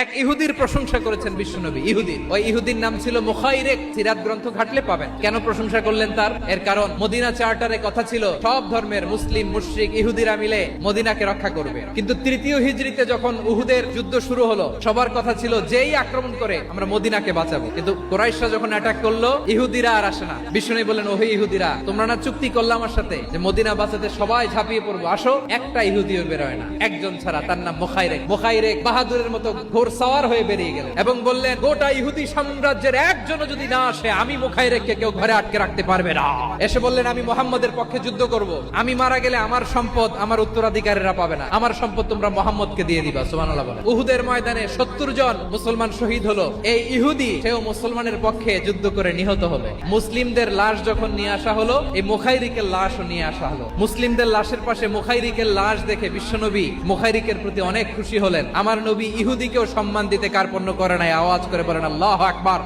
এক ইহুদির প্রশংসা করেছেন বিশ্বনবী। ইহুদির, ওই ইহুদির নাম ছিল মুখাইরেক। সিরাত গ্রন্থ ঘাটলে পাবেন। কেন প্রশংসা করলেন তার? এর কারণ মদিনা চার্টারে কথা ছিল সব ধর্মের মুসলিম, মুশরিক, ইহুদিরা মিলে মদিনাকে রক্ষা করবে। কিন্তু তৃতীয় হিজরিতে যখন উহুদের যুদ্ধ শুরু হলো, সবার কথা ছিল যেই আক্রমণ করে আমরা মদিনাকে বাঁচাবো। কিন্তু কুরাইশরা যখন অ্যাটাক করলো, ইহুদিরা আর আসে না। বিশ্বনবী বললেন, ওহে ইহুদিরা, তোমরা না চুক্তি করলে আমার সাথে যে মদিনা বাঁচাতে সবাই ঝাঁপিয়ে পড়বো, আসো। একটা ইহুদিও বেরোয় না, একজন ছাড়া, তার নাম মুখাইরেক। মুখাইরেক বাহাদুরের মতো ঘোড়সাওয়ার হয়ে বেরিয়ে গেলেন এবং বললেন, গোটা ইহুদি সাম্রাজ্যের একজনও যদি না আসে, আমি মুখাইরেককে কেউ ঘরে আটকে রাখতে পারবে না। এসে বললেন, আমি মুহাম্মদের পক্ষে যুদ্ধ করব। আমি মারা গেলে আমার সম্পদ আমার উত্তরাধিকারীরা পাবে না, আমার সম্পদ তোমরা মুহাম্মদকে দিয়ে দিবা। সুবহানাল্লাহ বলেন। উহুদের ময়দানে 70 জন মুসলমান শহীদ হলো। এই ইহুদি, সেও মুসলমানের পক্ষে যুদ্ধ করে নিহত হলো। মুসলিমদের লাশ যখন নিয়ে আসা হলো, এই মুখাইরিকের লাশও নিয়ে আসা হলো। মুসলিমদের লাশের পাশে মুখাইরিকের লাশ দেখে বিশ্বনবী মুখাইরিকের প্রতি অনেক খুশি হলেন। আমার নবী ইহুদিকেও সম্মান দিতে কার্পণ্য করে নাই। আওয়াজ করে বলেন আল্লাহু আকবার।